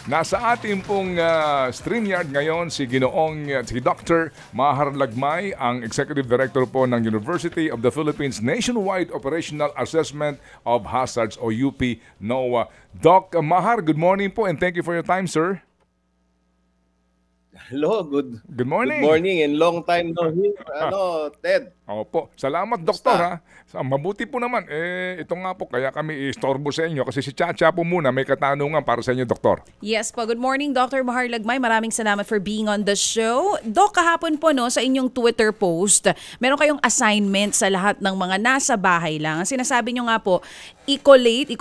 Nasa ating pong StreamYard ngayon si si Dr. Mahar Lagmay, ang Executive Director po ng University of the Philippines Nationwide Operational Assessment of Hazards o UP NOAA. Doc Mahar, good morning po and thank you for your time, sir. Hello, Good good morning. morning and long time no hear. Ted? Opo. Salamat, Doktor, ha. Mabuti po naman. Ito nga po, kaya kami istorbo sa inyo kasi si Chacha po muna may katanungan para sa inyo, Doktor. Yes po. Good morning, Dr. Mahar Lagmay. Maraming salamat for being on the show. Doc, kahapon po no, sa inyong Twitter post, meron kayong assignment sa lahat ng mga nasa bahay lang. Ang sinasabi nyo nga po, i-collate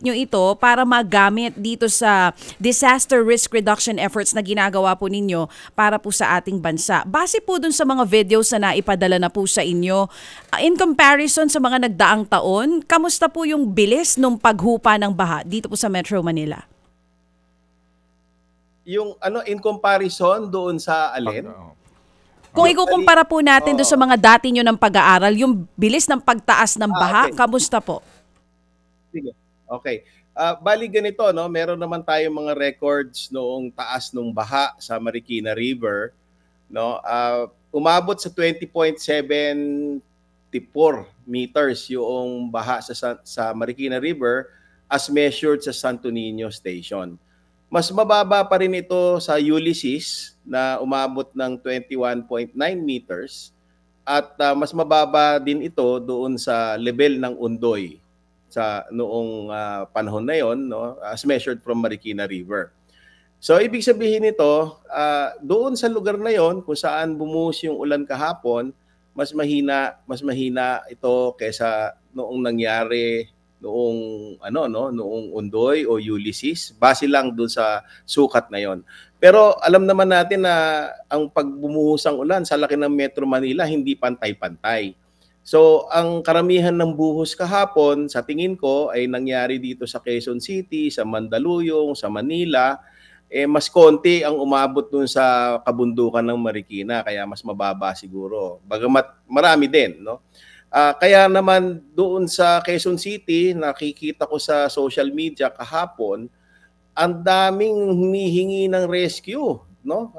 nyo ito para magamit dito sa disaster risk reduction efforts na ginagawa po ninyo para po sa ating bansa. Base po dun sa mga videos na naipadala na po sa inyo, in comparison sa mga nagdaang taon, kamusta po yung bilis nung paghupa ng baha dito po sa Metro Manila? Yung in comparison doon sa alin? Kung ikukumpara po natin doon sa mga dati nyo ng pag-aaral, yung bilis ng pagtaas ng baha, okay. Kamusta po? Sige. Okay. Bali ganito, no? Meron naman tayong mga records noong taas ng baha sa Marikina River, no? Umabot sa 20.74 meters yung baha sa Marikina River as measured sa Santo Niño Station. Mas mababa pa rin ito sa Ulysses na umabot ng 21.9 meters at mas mababa din ito doon sa level ng Undoy sa noong panahon na yon, no, as measured from Marikina River. So ibig sabihin nito, doon sa lugar na yon kung saan bumuhos yung ulan kahapon, mas mahina ito kaysa noong nangyari noong noong Undoy o Ulysses, base lang doon sa sukat na yon. Pero alam naman natin na ang pagbumuhos ng ulan sa laki ng Metro Manila hindi pantay-pantay. So ang karamihan ng buhos kahapon sa tingin ko ay nangyari dito sa Quezon City, sa Mandaluyong, sa Manila. Mas konti ang umabot dun sa kabundukan ng Marikina, kaya mas mababa siguro. Bagamat marami din, no? Kaya naman doon sa Quezon City, nakikita ko sa social media kahapon, ang daming humihingi ng rescue, no?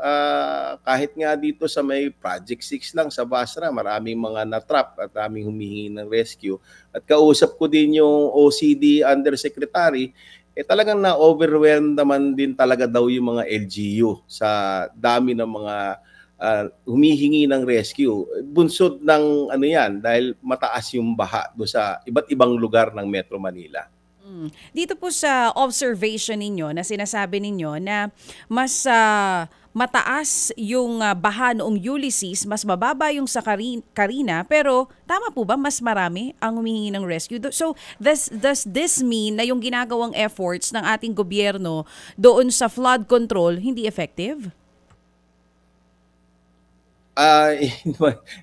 Kahit nga dito sa may Project 6 lang sa Basra, maraming mga na-trap at daming humihingi ng rescue. At kausap ko din yung OCD Undersecretary, talagang na-overwhelmed naman din talaga daw yung mga LGU sa dami ng mga humihingi ng rescue. Bunsod ng yan, dahil mataas yung baha do sa iba't ibang lugar ng Metro Manila. Dito po sa observation ninyo na sinasabi ninyo na mas mataas yung baha noong Ulysses, mas mababa yung sa Carina, pero tama po ba mas marami ang humihingi ng rescue? So does this mean na yung ginagawang efforts ng ating gobyerno doon sa flood control hindi effective?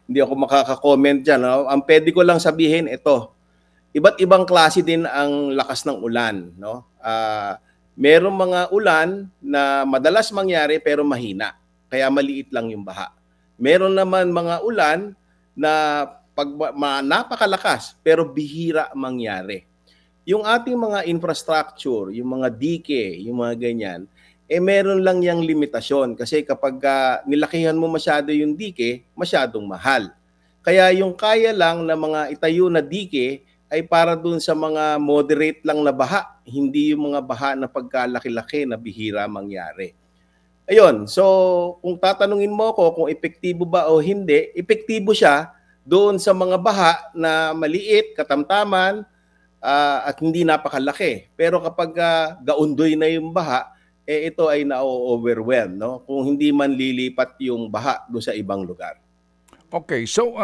Hindi ako makaka-comment dyan. No? Ang pwede ko lang sabihin, ito, iba't ibang klase din ang lakas ng ulan. No? Merong mga ulan na madalas mangyari pero mahina, kaya maliit lang yung baha. Meron naman mga ulan na napakalakas pero bihira mangyari. Yung ating mga infrastructure, yung mga dike, yung mga ganyan, meron lang yung limitasyon kasi kapag nilakihan mo masyado yung dike, masyadong mahal. Kaya yung kaya lang na mga itayo na dike ay para dun sa mga moderate lang na baha, hindi yung mga baha na pagkalaki-laki na bihira mangyari. Ayun, so kung tatanungin mo ko kung epektibo ba o hindi, epektibo siya doon sa mga baha na maliit, katamtaman, at hindi napakalaki. Pero kapag gaundoy na yung baha, ito ay na-overwhelm, no? Kung hindi man lilipat yung baha doon sa ibang lugar. Okay, so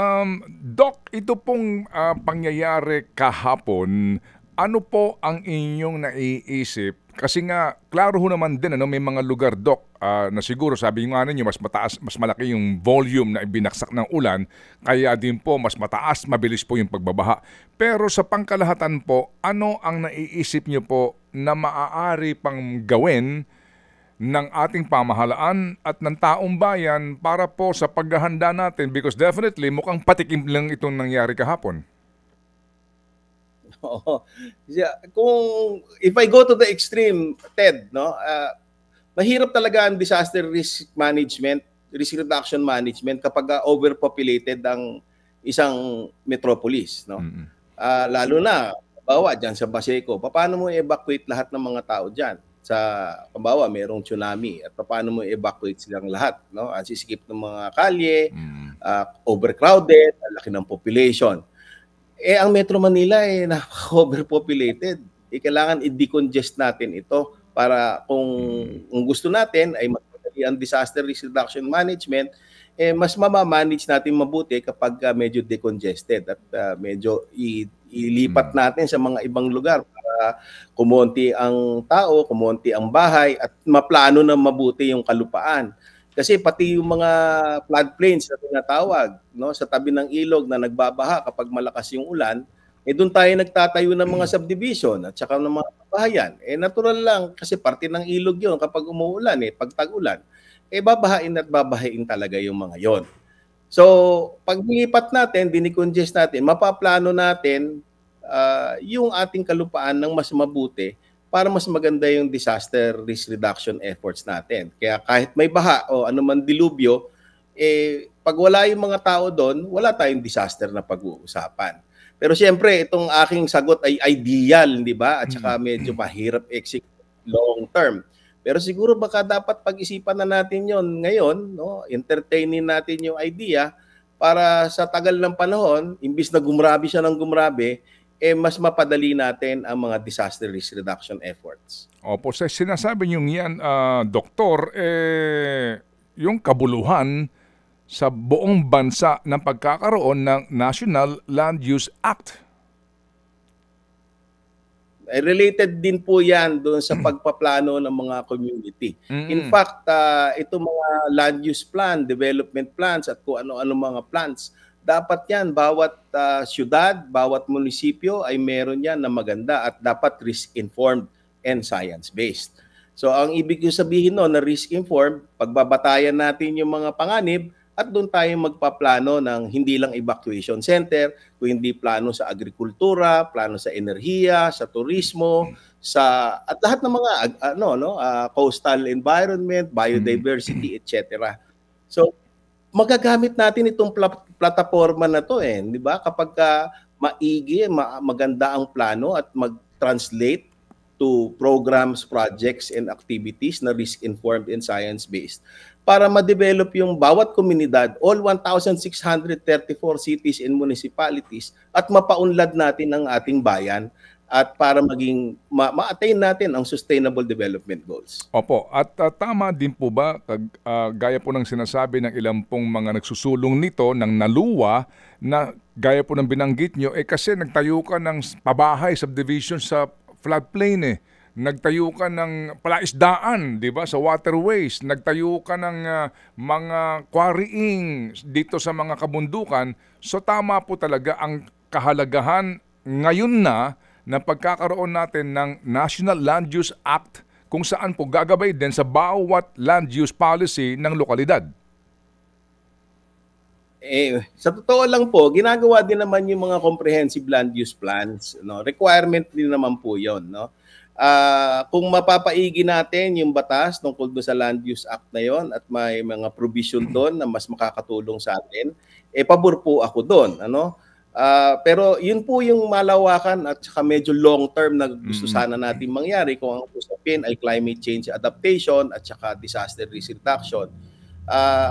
Doc, ito pong pangyayari kahapon, ano po ang inyong naiisip? Kasi nga, klaro ho naman din, may mga lugar, Doc, na siguro sabi nga ninyo, mas mataas, mas malaki yung volume na ibinaksak ng ulan, kaya din po mas mataas, mabilis po yung pagbabaha. Pero sa pangkalahatan po, ano ang naiisip nyo po na maaari pang gawin ng ating pamahalaan at ng taong bayan para po sa paghahanda natin, because definitely mukhang patikim lang itong nangyari kahapon? Kung if I go to the extreme, Ted, no, mahirap talaga ang disaster risk management, risk reduction management kapag overpopulated ang isang metropolis, no? Lalo na, bawa dyan sa Baseco, paano mo evacuate lahat ng mga tao dyan? Sa pambawa, mayroong tsunami at paano mo evacuate silang lahat, no? Ang sisikip ng mga kalye, overcrowded, ang laki ng population. Ang Metro Manila napaka-overpopulated. Kailangan i-decongest natin ito para kung gusto natin ay madali ang disaster risk reduction management, mas mamamanage natin mabuti kapag medyo decongested at medyo ilipat natin sa mga ibang lugar para kumonti ang tao, kumonti ang bahay at maplano na mabuti yung kalupaan. Kasi pati yung mga floodplains na tinatawag, no, sa tabi ng ilog na nagbabaha kapag malakas yung ulan, doon tayo nagtatayo ng mga subdivision at saka ng mga bahayan. Natural lang kasi parte ng ilog yun kapag umuulan, pag tag-ulan. Babahain at babahain talaga yung mga yon. So, pag nilipat natin, dinicongest natin, mapaplano natin yung ating kalupaan ng mas mabuti para mas maganda yung disaster risk reduction efforts natin. Kaya kahit may baha o anuman dilubyo, pag wala yung mga tao doon, wala tayong disaster na pag-uusapan. Pero siyempre, itong aking sagot ay ideal, di ba? At saka medyo mahirap execute long term. Pero siguro baka dapat pag-isipan na natin yon ngayon, no? Entertainin natin yung idea para sa tagal ng panahon, imbis na gumrabe siya ng gumrabe, mas mapadali natin ang mga disaster risk reduction efforts. Opo, sa sinasabi niyong yan, Doktor, yung kabuluhan sa buong bansa ng pagkakaroon ng National Land Use Act. Related din po yan doon sa pagpaplano ng mga community. In fact, itong mga land use plan, development plans at kung ano-ano mga plans, dapat yan, bawat syudad, bawat munisipyo ay meron yan na maganda at dapat risk-informed and science-based. So ang ibig sabihin no, na risk-informed, pagbabatayan natin yung mga panganib, at doon tayo magpaplano ng hindi lang evacuation center, kundi plano sa agrikultura, plano sa enerhiya, sa turismo, at lahat ng mga coastal environment, biodiversity, etc. So magagamit natin itong plataforma na to di ba? Kapag maigi, maganda ang plano at mag-translate to programs, projects, and activities na risk-informed and science-based para ma-develop yung bawat komunidad, all 1,634 cities and municipalities at mapaunlad natin ang ating bayan at para maging ma-attain natin ang sustainable development goals. Opo, at tama din po ba, gaya po ng sinasabi ng ilang pong mga nagsusulong nito ng naluwa na gaya po ng binanggit nyo, kasi nagtayo ka ng pabahay, subdivision sa floodplain nagtayo ka ng palaisdaan, di ba, sa waterways, nagtayo ka ng mga quarrying dito sa mga kabundukan. So tama po talaga ang kahalagahan ngayon na pagkakaroon natin ng National Land Use Act kung saan po gagabay din sa bawat land use policy ng lokalidad. Sa totoo lang po, ginagawa din naman yung mga comprehensive land use plans, no? Requirement din naman po 'yon, no? Kung mapapaigi natin yung batas tungkol doon sa Land Use Act na 'yon at may mga provision doon na mas makakatulong sa atin, pabor po ako doon, ano? Pero yun po yung malawakan at saka medyo long term na gusto sana natin mangyari kung ang usapin ay climate change adaptation at saka disaster risk reduction.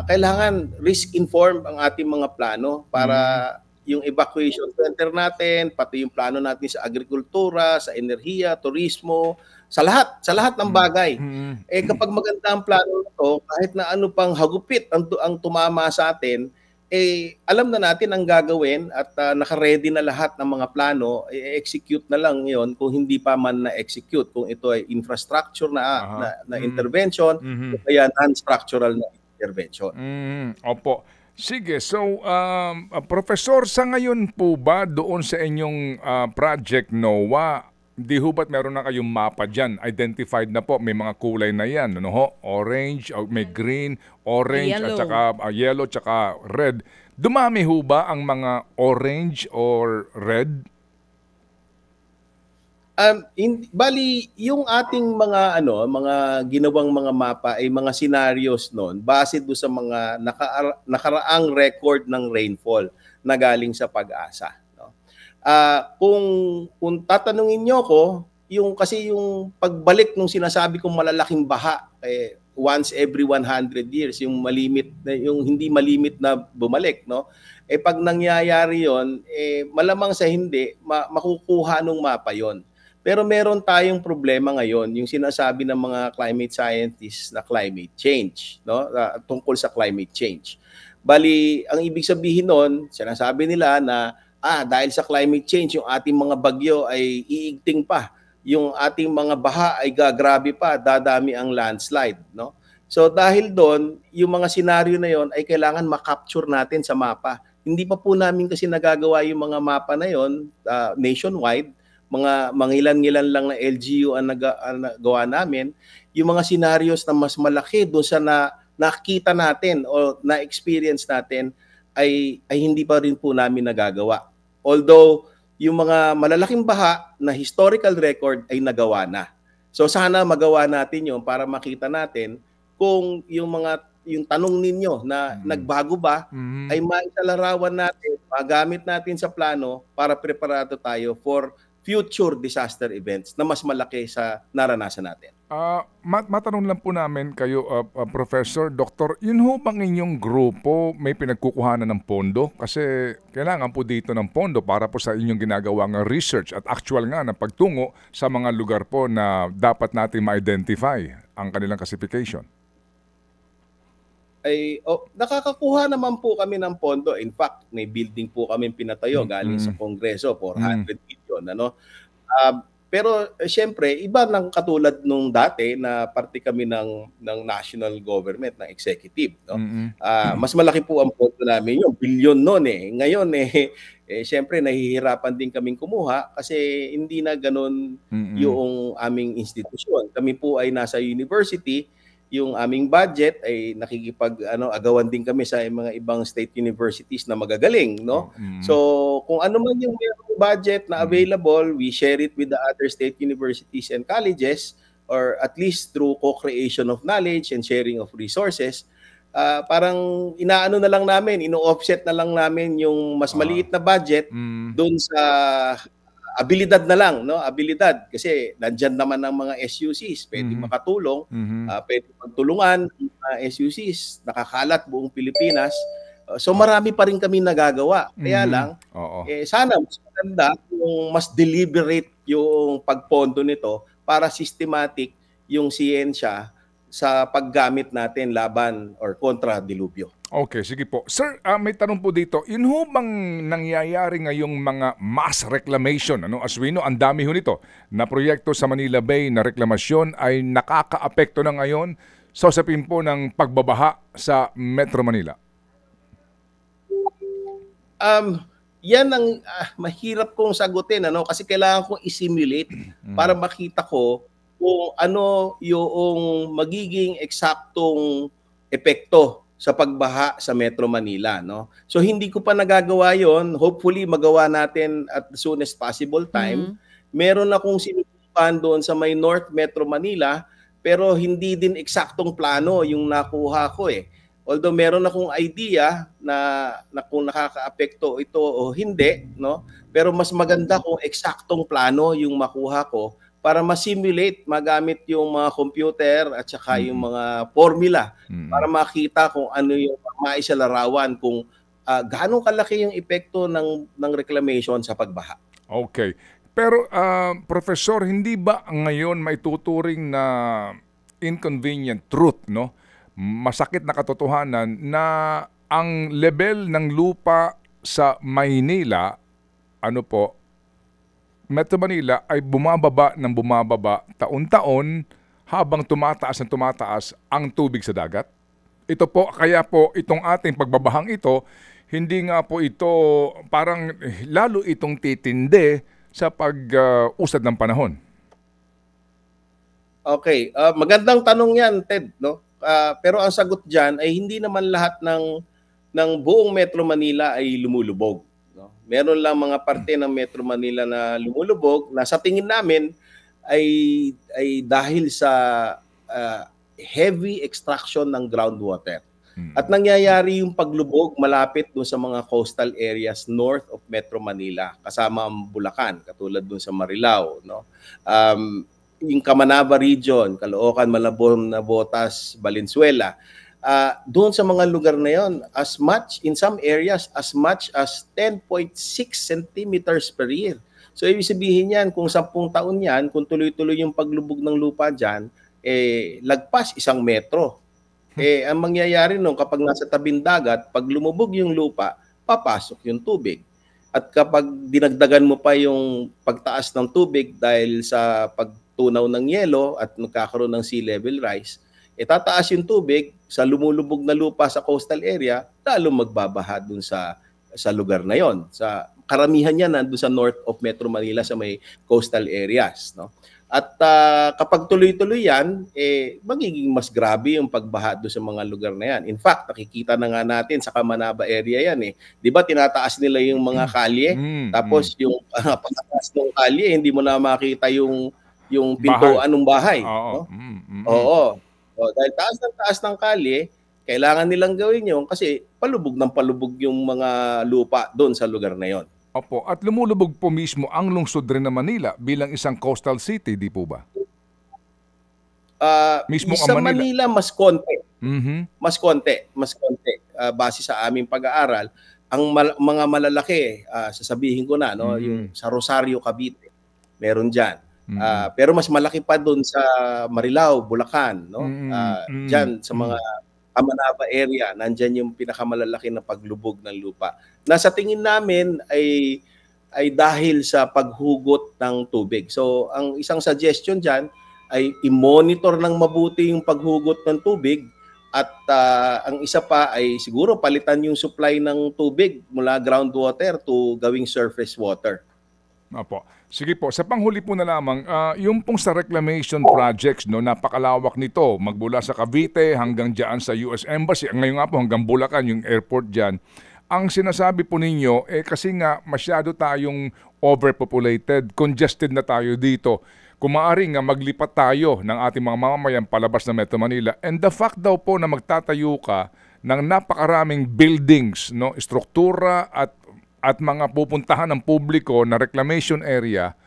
Kailangan risk-informed ang ating mga plano para yung evacuation center natin, pati yung plano natin sa agrikultura, sa enerhiya, turismo, sa lahat ng bagay. Kapag maganda ang plano nito, kahit na ano pang hagupit ang tumama sa atin, alam na natin ang gagawin at naka-ready na lahat ng mga plano, execute na lang yon kung hindi pa man na-execute, kung ito ay infrastructure na intervention, o kaya non-structural na intervention. Opo. Sige, so Professor, sa ngayon po ba doon sa inyong project NOAA, di ho ba't meron na kayong mapa dyan? Identified na po, may mga kulay na yan, ano ho? Orange, may green, orange, yellow. at saka yellow, tsaka red. Dumami ho ba ang mga orange or red? Bali, yung ating mga ginawang mga mapa ay mga scenarios noon base do sa mga nakaraang record ng rainfall na galing sa Pag-asa, no? Kung tatanungin niyo ko, kasi yung pagbalik nung sinasabi kong malalaking baha, once every 100 years, yung hindi malimit na bumalik, no? Pag nangyayari 'yon, malamang sa hindi makukuha nung mapa 'yon. Pero meron tayong problema ngayon, yung sinasabi ng mga climate scientists na climate change, no? Tungkol sa climate change. Bali, ang ibig sabihin noon, sinasabi nila na dahil sa climate change, yung ating mga bagyo ay iigting pa. Yung ating mga baha ay gagrabe pa, dadami ang landslide, no? So dahil doon, yung mga senaryo na yon ay kailangan ma-capture natin sa mapa. Hindi pa po namin kasi nagagawa yung mga mapa na yon nationwide. Mga mangilan-ngilan lang na LGU ang nagawa namin, yung mga scenarios na mas malaki doon sa nakita natin o na-experience natin ay hindi pa rin po namin nagagawa. Although, yung mga malalaking baha na historical record ay nagawa na. So sana magawa natin yun para makita natin kung yung tanong ninyo na nagbago ba ay maisalarawan natin, magamit natin sa plano para preparado tayo for future disaster events na mas malaki sa naranasan natin. Matanong lang po namin kayo, Professor, Doktor, yun ho bang inyong grupo may pinagkukuhanan ng pondo? Kasi kailangan po dito ng pondo para po sa inyong ginagawang research at actual nga na pagtungo sa mga lugar po na dapat natin ma-identify ang kanilang classification. Nakakakuha naman po kami ng pondo. In fact, may building po kami pinatayo galing sa Kongreso, 400 million. Pero syempre, iba ng katulad nung dati na parte kami ng national government, ng executive. No? Mas malaki po ang pondo namin, yung bilyon noon eh. Ngayon syempre nahihirapan din kaming kumuha kasi hindi na ganun yung aming institusyon. Kami po ay nasa university. Yung aming budget ay agawan din kami sa mga ibang state universities na magagaling, no? So, kung ano man yung budget na available, we share it with the other state universities and colleges, or at least through co-creation of knowledge and sharing of resources. Parang ino-offset na lang namin yung mas maliit na budget doon sa abilidad na lang, no? Abilidad. Kasi nandyan naman ang mga SUCs, pwede makatulong, pwede magtulungan ng mga SUCs, nakakalat buong Pilipinas. So marami pa rin kami nagagawa. Kaya lang, sana mas maganda kung mas deliberate yung pagpondo nito para systematic yung siyensya sa paggamit natin laban or kontra dilubyo. Okay, sige po. Sir, may tanong po dito. Yun ho bang nangyayari ngayong mga mass reclamation? As we know, ang dami ho nito na proyekto sa Manila Bay na reklamasyon ay nakakaapekto na ngayon sa usapin po ng pagbabaha sa Metro Manila. Yan ang mahirap kong sagutin, kasi kailangan kong i-simulate para makita ko kung ano yung magiging eksaktong epekto sa pagbaha sa Metro Manila, no? So hindi ko pa nagagawa 'yon. Hopefully magawa natin at the soonest possible time. Meron akong sinubukan doon sa may North Metro Manila, pero hindi din eksaktong plano yung nakuha ko eh. Although meron akong idea na kung nakakaapekto ito o hindi, no? Pero mas maganda kung eksaktong plano yung makuha ko para ma-simulate, magamit yung mga computer at saka yung mga formula para makita kung ano yung maisalarawan kung gaano kalaki yung epekto ng reclamation sa pagbaha. Okay. Pero Professor, hindi ba ngayon may tuturing na inconvenient truth, no? Masakit na katotohanan na ang level ng lupa sa Maynila, Metro Manila ay bumababa taon-taon habang tumataas ang tubig sa dagat. Ito po, kaya po itong ating pagbabahang ito, hindi nga po ito parang lalo itong titindi sa pag-usad ng panahon. Okay, magandang tanong yan, Ted, no? Pero ang sagot diyan ay hindi naman lahat ng buong Metro Manila ay lumulubog, no? no? Meron lang mga parte ng Metro Manila na lumulubog na sa tingin namin ay dahil sa heavy extraction ng groundwater. At nangyayari yung paglubog malapit dun sa mga coastal areas north of Metro Manila, kasama ang Bulacan, katulad dun sa Marilao, no? Yung Camanaba region, Caloocan, Malabon, Navotas, Valenzuela, doon sa mga lugar na yon, in some areas, as much as 10.6 centimeters per year. So, ibig sabihin yan, kung 10 taon yan, kung tuloy-tuloy yung paglubog ng lupa dyan, lagpas 1 metro. Ang mangyayari nung kapag nasa tabing dagat, pag lumubog yung lupa, papasok yung tubig. At kapag dinagdagan mo pa yung pagtaas ng tubig dahil sa pagtunaw ng yelo at nagkakaroon ng sea level rise, tataas yung tubig sa lumulubog na lupa sa coastal area, lalo magbabaha dun sa lugar na yon. Sa karamihan niya nandun sa north of Metro Manila sa may coastal areas, no? At kapag tuloy-tuloy yan, magiging mas grabe yung pagbaha doon sa mga lugar na yan. In fact, nakikita na nga natin sa Camanaba area yan. Di ba tinataas nila yung mga kalye? Tapos yung pagkataas ng kalye, hindi mo na makita yung pintuan ng bahay. Oo. No? Oo. Dahil taas ng kalye, kailangan nilang gawin yun kasi palubog yung mga lupa doon sa lugar na yon. Opo, at lumulubog po mismo ang lungsod rin ng Manila bilang isang coastal city, di po ba? Mismo sa ang Manila, mas konti. Mm-hmm. Mas konti. Base sa aming pag-aaral, ang mga malalaki, sasabihin ko na, no, yung sa Rosario, Cavite, meron dyan. Pero mas malaki pa doon sa Marilao, Bulacan, no? Dyan sa mga Camanaba area, nandyan yung pinakamalalaki na paglubog ng lupa. Nasa tingin namin ay dahil sa paghugot ng tubig. So, ang isang suggestion dyan ay i-monitor ng mabuti yung paghugot ng tubig at ang isa pa ay siguro palitan yung supply ng tubig mula groundwater to gawing surface water. Opo. Sige po, sa panghuli po na lamang, yung pong sa reclamation projects, no, napakalawak nito, magmula sa Cavite hanggang dyan sa US Embassy, ngayon nga po hanggang Bulacan, yung airport dyan. Ang sinasabi po ninyo, kasi nga masyado tayong overpopulated, congested na tayo dito. Kung maaari nga maglipat tayo ng ating mga mamamayan palabas ng Metro Manila. And the fact daw po na magtatayo ka ng napakaraming buildings, no, struktura at mga pupuntahan ng publiko na reclamation area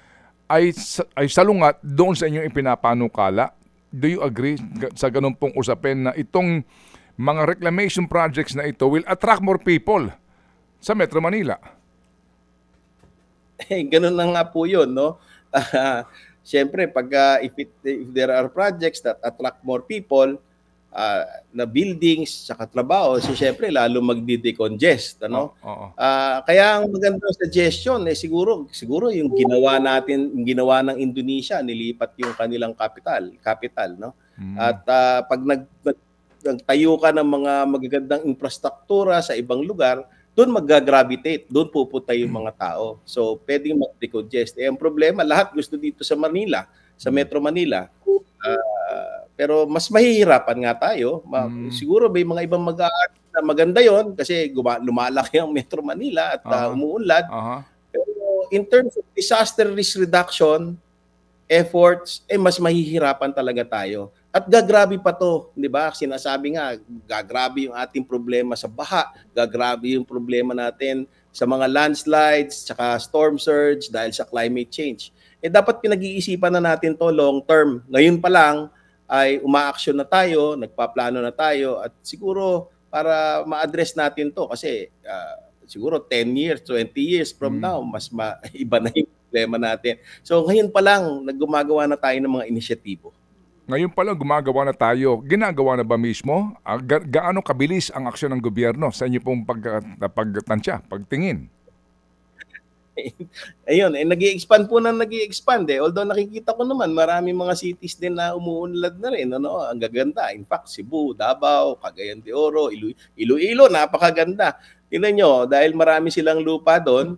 ay salungat doon sa inyong ipinapanukala. Do you agree sa ganun pong usapin na itong mga reclamation projects na ito will attract more people sa Metro Manila? Ganun na nga po yun, no? Siyempre, if there are projects that attract more people, na buildings, saka trabaho, so syempre lalo magdi-decongest, ano? Kaya ang magandang suggestion siguro yung ginawa ng Indonesia, nilipat yung kanilang capital, no? At pag nagtayo ka ng mga magagandang infrastruktura sa ibang lugar, doon mag-gravitate, doon pupunta yung mga tao. So pwedeng mag-decongest. Ang problema, lahat gusto dito sa Manila, sa Metro Manila. Pero mas mahihirapan nga tayo. Siguro may mga ibang mag-aari na maganda yon kasi lumalaki ang Metro Manila at umuunlad. Pero in terms of disaster risk reduction efforts, mas mahihirapan talaga tayo. At gagrabe pa to, di ba? Sinasabi nga, gagrabe yung ating problema sa baha, gagrabe yung problema natin sa mga landslides, tsaka storm surge dahil sa climate change. Dapat pinag-iisipan na natin to long term. Ngayon pa lang, ay umaaksyon na tayo, nagpaplano na tayo at siguro para ma-address natin to kasi siguro 10 years, 20 years from now, mas iba na yung problema natin. So ngayon pa lang, gumagawa na tayo ng mga inisyatibo. Ngayon pa lang gumagawa na tayo. Ginagawa na ba mismo? Gaano kabilis ang aksyon ng gobyerno sa inyo pong pagtansya, pagtingin? Ayun, nag-i-expand po na nag-i-expand Although nakikita ko naman marami mga cities din na umuunlad na rin, ano, ang gaganda. In fact, Cebu, Davao, Cagayan de Oro, Iloilo, napakaganda. Tingnan nyo, dahil marami silang lupa doon,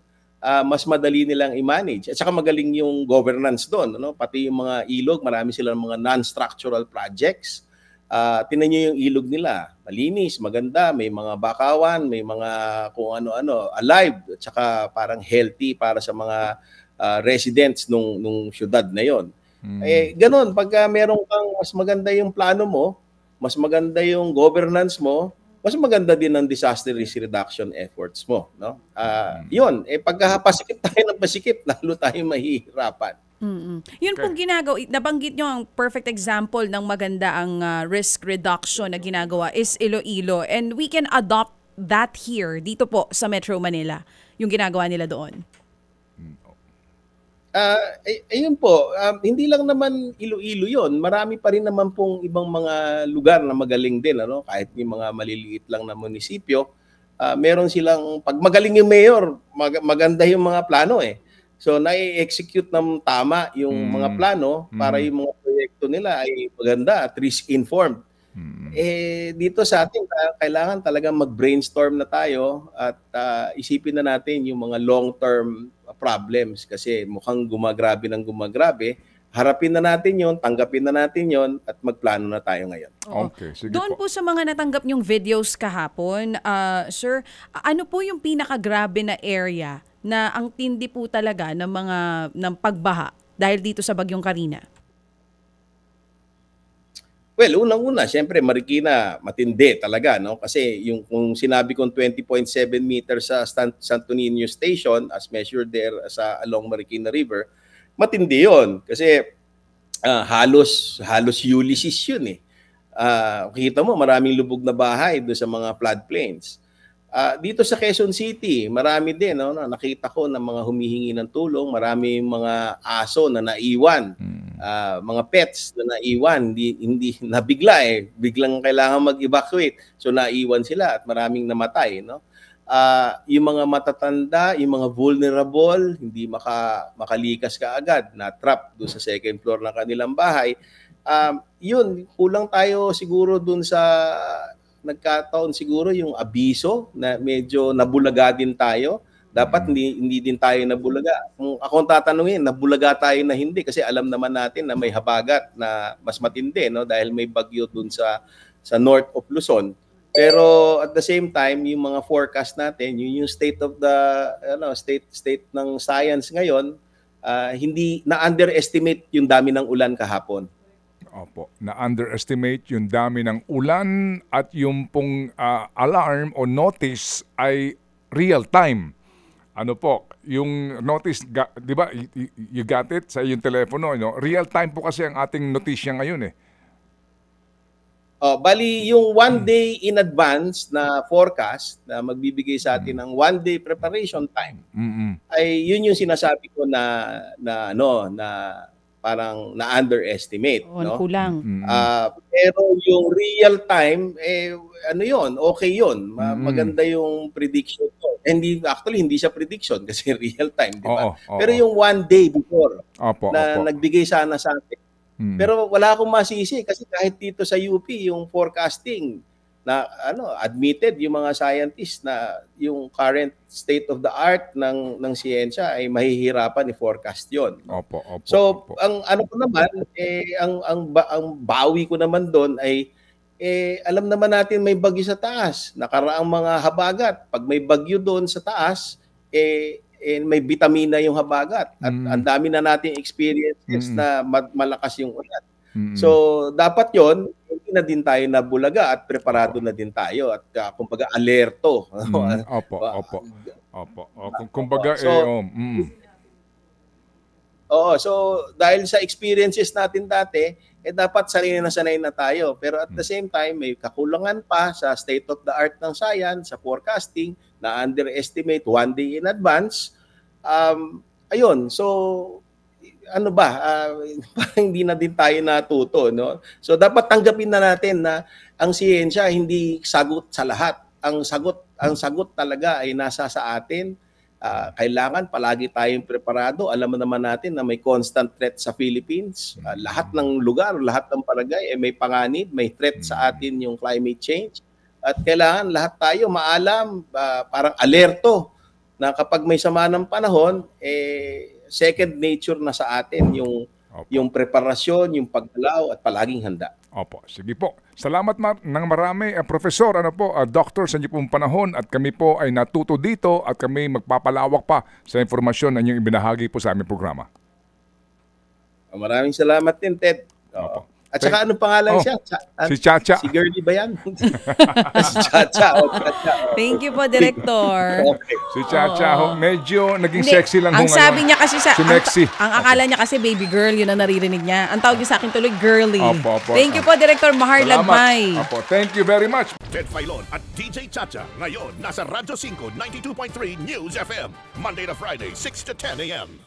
mas madali nilang i-manage. At saka magaling yung governance doon, ano? Pati yung mga ilog, marami silang mga non-structural projects Tingnan niyo yung ilog nila, malinis, maganda, may mga bakawan, may mga kung ano-ano, alive, at saka parang healthy para sa mga residents nung syudad na yon. Ganun, pagka meron kang mas maganda yung plano mo, mas maganda yung governance mo, mas maganda din ang disaster risk reduction efforts mo, no? Yun, pagka pasikip tayo ng pasikip, lalo tayo mahihirapan. Yun pong ginagawa, nabanggit nyo ang perfect example ng maganda ang risk reduction na ginagawa is Iloilo. And we can adopt that here, dito po sa Metro Manila, yung ginagawa nila doon. Ayun po, hindi lang naman Iloilo yon. Marami pa rin naman pong ibang mga lugar na magaling din, ano? Kahit yung mga maliliit lang na munisipyo, meron silang, pag magaling yung mayor, maganda yung mga plano eh. So, nai-execute ng tama yung mga plano para yung mga proyekto nila ay maganda at risk-informed. Dito sa atin, kailangan talagang mag-brainstorm na tayo at isipin na natin yung mga long-term problems kasi mukhang gumagrabe ng gumagrabe. Harapin na natin yon, tanggapin na natin yon at magplano na tayo ngayon. Okay, sige Doon po sa mga natanggap nyong videos kahapon, sir, ano po yung pinakagrabe na area na ang tindi po talaga ng pagbaha dahil dito sa Bagyong Carina? Well, unang-una, siyempre Marikina matindi talaga, no? Kasi yung kung sinabi kong 20.7 meters sa Santo Niño Station as measured there sa along Marikina River, matindi 'yon kasi halos Ulysses 'yun eh. Kita mo maraming lubog na bahay do sa mga floodplains. Dito sa Quezon City, marami din, no? Nakita ko ng mga humihingi ng tulong, marami mga aso na naiwan, mga pets na naiwan, hindi nabigla eh, biglang kailangan mag-evacuate. So naiwan sila at maraming namatay, no? Yung mga matatanda, yung mga vulnerable, hindi makalikas kaagad, na-trap doon sa second floor ng kanilang bahay. Yun, kulang tayo siguro doon sa nagkataon siguro yung abiso na medyo nabulaga din tayo. Dapat hindi din tayo nabulaga. Kung akong tatanungin, nabulaga tayo na hindi kasi alam naman natin na may habagat na mas matindi, no, dahil may bagyo dun sa north of Luzon. Pero at the same time, yung mga forecast natin, yung state of the state ng science ngayon, hindi na-underestimate yung dami ng ulan kahapon. Opo, na-underestimate yung dami ng ulan at yung pong alarm o notice ay real time. Ano po, yung notice, di ba, you got it sa iyong telepono, no? Real time po kasi ang ating notisya ngayon eh. Bali, yung 1 day in advance na forecast na magbibigay sa atin ng 1 day preparation time, ay yun yung sinasabi ko na parang na-underestimate. No? Kulang. Pero yung real time, okay yun. Maganda yung prediction ko. Actually, hindi siya prediction kasi real time, di ba? Pero yung 1 day before nagbigay sana sa atin. Pero wala akong masisi kasi kahit dito sa UP, yung forecasting na admitted yung mga scientists na yung current state of the art ng siyensya ay mahihirapan i-forecast yon. So ang ano ko naman ang bawi ko naman doon ay alam naman natin may bagyo sa taas. Nakaraang mga habagat, pag may bagyo doon sa taas may bitamina yung habagat at ang dami na nating experiences na malakas yung ulan. So dapat yon hindi na din tayo nabulaga at preparado na din tayo at kumbaga alerto. Kumbaga so dahil sa experiences natin dati, dapat sanay na tayo. Pero at the same time, may kakulangan pa sa state of the art ng science, sa forecasting, na underestimate 1 day in advance. Ayun, so parang hindi na din tayo natuto, no? So dapat tanggapin na natin na ang siyensya hindi sagot sa lahat. Ang sagot talaga ay nasa sa atin. Kailangan palagi tayong preparado. Alam naman natin na may constant threat sa Philippines. Lahat ng lugar, lahat ng barangay may panganib, may threat sa atin yung climate change. At kailangan lahat tayo maalam, parang alerto na kapag may sama ng panahon, second nature na sa atin yung preparasyon, yung paggalaw at palaging handa. Opo, sige po. Salamat ng marami, Professor, Doctor, sa inyo pong panahon at kami po ay natuto dito at kami magpapalawak pa sa informasyon na inyong ibinahagi po sa aming programa. Maraming salamat din, Ted. Opo. At saka anong pangalan siya? Si Chacha. Si Girlie ba yan? Si Chacha. Thank you po, Director. Okay. Si Chacha, medyo naging Hindi, sexy lang ang ngayon. sabi niya kasi Si Mexi. ang akala niya kasi baby girl, yun ang naririnig niya. Ang tawag niya sa akin tuloy, girly. Opo. Thank you po, Director Mahar Lagmay. Opo, thank you very much. Ted Filon at DJ Chacha. Ngayon, nasa Radyo 5, 92.3 News FM. Monday to Friday, 6 to 10 a.m.